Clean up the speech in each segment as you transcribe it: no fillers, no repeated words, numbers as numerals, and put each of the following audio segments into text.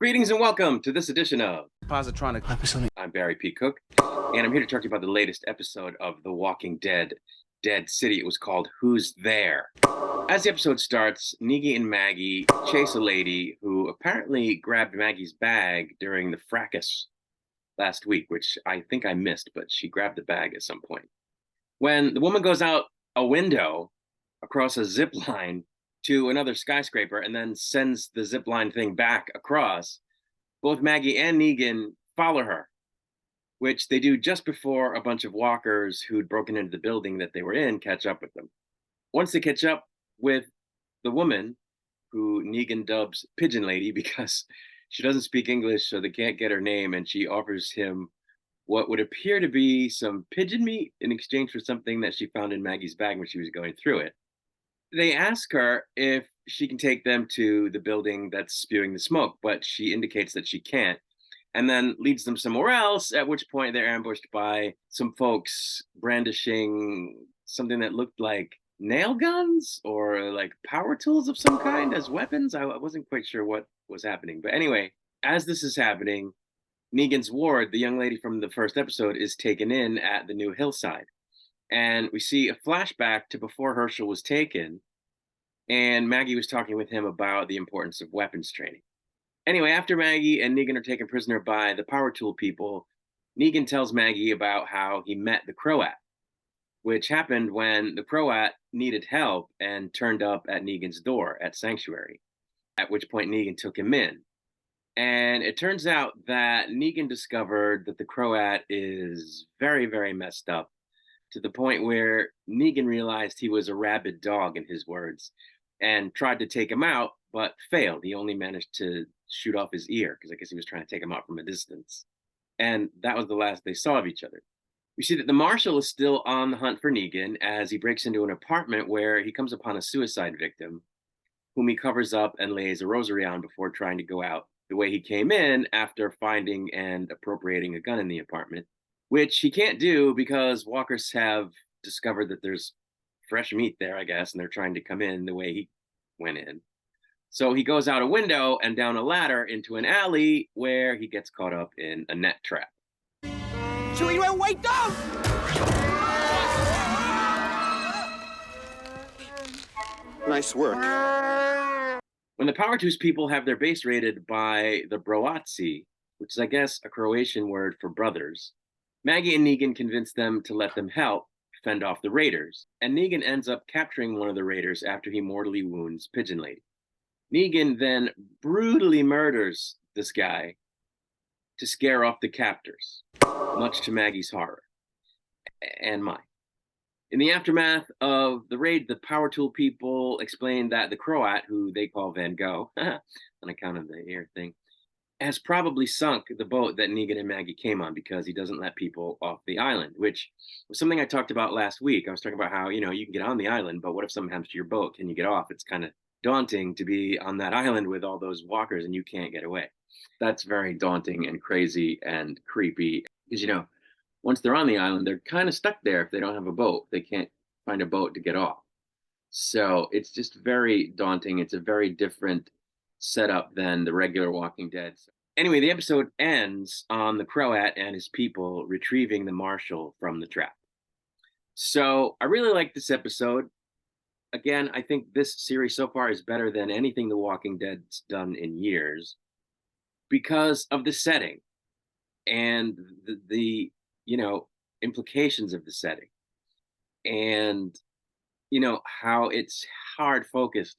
Greetings and welcome to this edition of Positronic. I'm Barry P. Cook, and I'm here to talk to you about the latest episode of The Walking Dead, Dead City. It was called Who's There? As the episode starts, Negan and Maggie chase a lady who apparently grabbed Maggie's bag during the fracas last week, which I think I missed, but she grabbed the bag at some point. When the woman goes out a window across a zip line to another skyscraper and then sends the zip line thing back across, both Maggie and Negan follow her, which they do just before a bunch of walkers who'd broken into the building that they were in catch up with them. Once they catch up with the woman, who Negan dubs Pigeon Lady because she doesn't speak English, so they can't get her name, and she offers him what would appear to be some pigeon meat in exchange for something that she found in Maggie's bag when she was going through it. They ask her if she can take them to the building that's spewing the smoke, but she indicates that she can't, and then leads them somewhere else, at which point they're ambushed by some folks brandishing something that looked like nail guns or like power tools of some kind as weapons. I wasn't quite sure what was happening. But anyway, as this is happening, Negan's ward, the young lady from the first episode, is taken in at the new hillside. And we see a flashback to before Herschel was taken, and Maggie was talking with him about the importance of weapons training. Anyway, after Maggie and Negan are taken prisoner by the power tool people, Negan tells Maggie about how he met the CROAT, which happened when the CROAT needed help and turned up at Negan's door at Sanctuary, at which point Negan took him in. And it turns out that Negan discovered that the CROAT is very, very messed up, to the point where Negan realized he was a rabid dog, in his words, and tried to take him out, but failed. He only managed to shoot off his ear, because I guess he was trying to take him out from a distance. And that was the last they saw of each other. We see that the marshal is still on the hunt for Negan as he breaks into an apartment where he comes upon a suicide victim, whom he covers up and lays a rosary on before trying to go out the way he came in after finding and appropriating a gun in the apartment, which he can't do because walkers have discovered that there's fresh meat there, I guess, and they're trying to come in the way he went in. So he goes out a window and down a ladder into an alley where he gets caught up in a net trap. Chewie, wait, don't! Nice work. When the Power Tools people have their base raided by the Broatsi, which is, I guess, a Croatian word for brothers, Maggie and Negan convince them to let them help fend off the raiders, and Negan ends up capturing one of the raiders after he mortally wounds Pigeon Lady. Negan then brutally murders this guy to scare off the captors, much to Maggie's horror and mine. In the aftermath of the raid, the power tool people explained that the CROAT, who they call Van Gogh, on account of the ear thing, has probably sunk the boat that Negan and Maggie came on because he doesn't let people off the island, which was something I talked about last week. I was talking about how, you can get on the island, but what if something happens to your boat? Can you get off? It's kind of daunting to be on that island with all those walkers and you can't get away. That's very daunting and crazy and creepy because, once they're on the island, they're kind of stuck there if they don't have a boat. They can't find a boat to get off. So it's just very daunting. It's a very different setup than the regular Walking Dead. Anyway, the episode ends on the CROAT and his people retrieving the marshal from the trap. So I really like this episode. Again, I think this series so far is better than anything The Walking Dead's done in years because of the setting and the implications of the setting, and how it's hard focused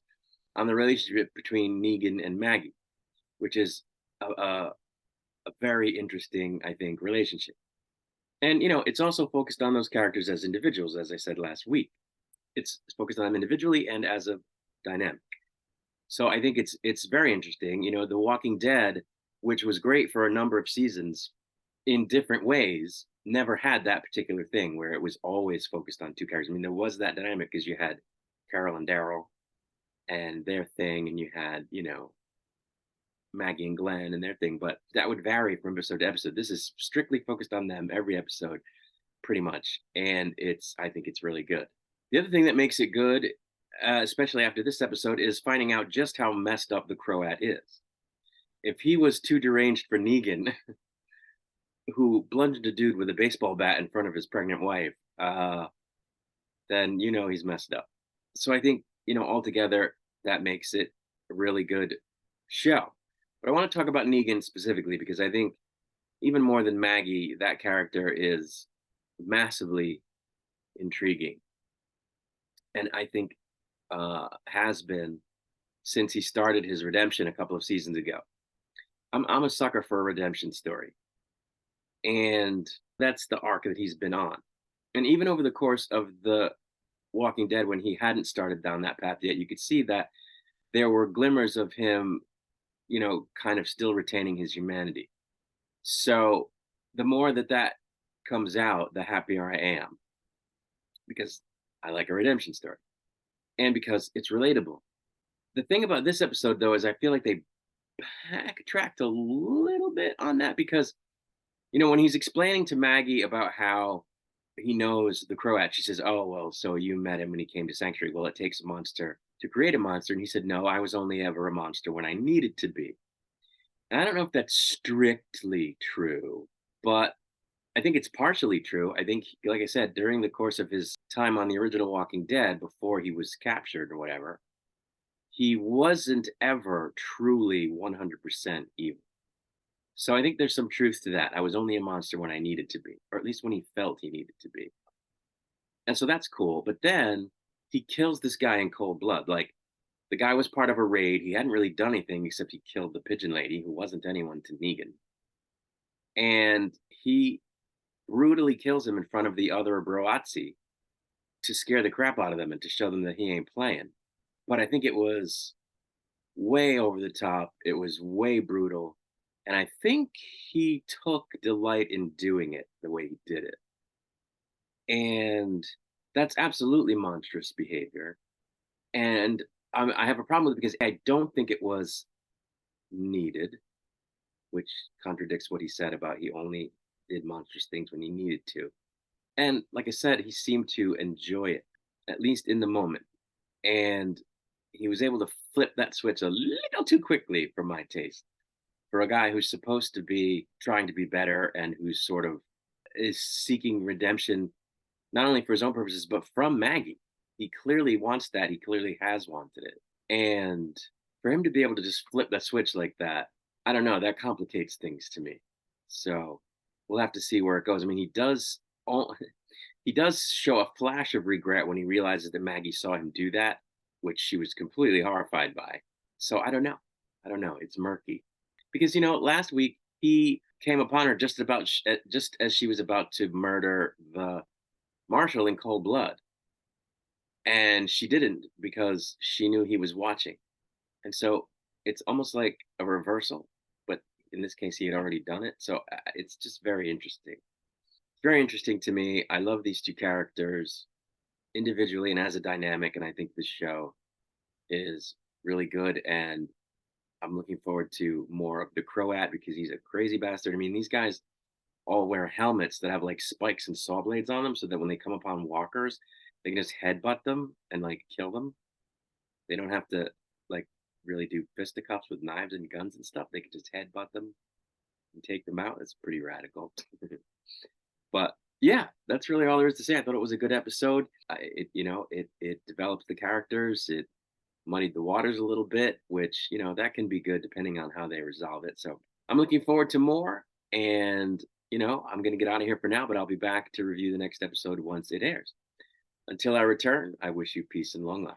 on the relationship between Negan and Maggie, which is a very interesting, I think, relationship. And it's also focused on those characters as individuals, as I said last week. It's focused on them individually and as a dynamic. So I think it's very interesting. The Walking Dead, which was great for a number of seasons in different ways, never had that particular thing where it was always focused on two characters. I mean, there was that dynamic because you had Carol and Daryl and their thing, and you had, Maggie and Glenn and their thing, but that would vary from episode to episode. This is strictly focused on them every episode, pretty much. And I think it's really good. The other thing that makes it good, especially after this episode, is finding out just how messed up the CROAT is. if he was too deranged for Negan, who bludgeoned a dude with a baseball bat in front of his pregnant wife, then he's messed up. So I think, altogether that makes it a really good show. But I want to talk about Negan specifically because I think even more than Maggie, that character is massively intriguing. And I think has been since he started his redemption a couple of seasons ago. I'm a sucker for a redemption story. And that's the arc that he's been on. And even over the course of the Walking Dead, when he hadn't started down that path yet, you could see that there were glimmers of him, kind of still retaining his humanity. So the more that comes out, the happier I am because I like a redemption story and because it's relatable. The thing about this episode, though, is I feel like they backtracked a little bit on that because, when he's explaining to Maggie about how he knows the Croat, she says, "Oh, well, so you met him when he came to Sanctuary. Well, it takes a monster to create a monster." And he said, "No, I was only ever a monster when I needed to be." And I don't know if that's strictly true, but I think it's partially true. I think, like I said, during the course of his time on the original Walking Dead, before he was captured or whatever, he wasn't ever truly 100% evil. So I think there's some truth to that. I was only a monster when I needed to be, or at least when he felt he needed to be. And so that's cool. But then he kills this guy in cold blood. Like the guy was part of a raid. He hadn't really done anything except he killed the pigeon lady who wasn't anyone to Negan. And he brutally kills him in front of the other Broatzi to scare the crap out of them and to show them that he ain't playing. But I think it was way over the top. It was way brutal. And I think he took delight in doing it the way he did it. And that's absolutely monstrous behavior. And I have a problem with it because I don't think it was needed, which contradicts what he said about he only did monstrous things when he needed to. And like I said, he seemed to enjoy it, at least in the moment. And he was able to flip that switch a little too quickly for my taste. For a guy who's supposed to be trying to be better and who's sort of is seeking redemption, not only for his own purposes, but from Maggie. He clearly wants that. He clearly has wanted it. And for him to be able to just flip that switch like that, I don't know, that complicates things to me. So we'll have to see where it goes. I mean, he does show a flash of regret when he realizes that Maggie saw him do that, which she was completely horrified by. So I don't know. It's murky. Because last week he came upon her just as she was about to murder the marshal in cold blood. And she didn't because she knew he was watching. And so it's almost like a reversal, but in this case, he had already done it. So it's just very interesting. It's very interesting to me. I love these two characters individually and as a dynamic. And I think this show is really good. And I'm looking forward to more of the Croat because he's a crazy bastard. I mean, these guys all wear helmets that have like spikes and saw blades on them so that when they come upon walkers, they can just headbutt them and like kill them. They don't have to like really do fisticuffs with knives and guns and stuff. They can just headbutt them and take them out. It's pretty radical. But yeah, that's really all there is to say. I thought it was a good episode. It develops the characters. It muddied the waters a little bit, which that can be good depending on how they resolve it. So I'm looking forward to more. And I'm going to get out of here for now, but I'll be back to review the next episode once it airs. Until I return, I wish you peace and long life.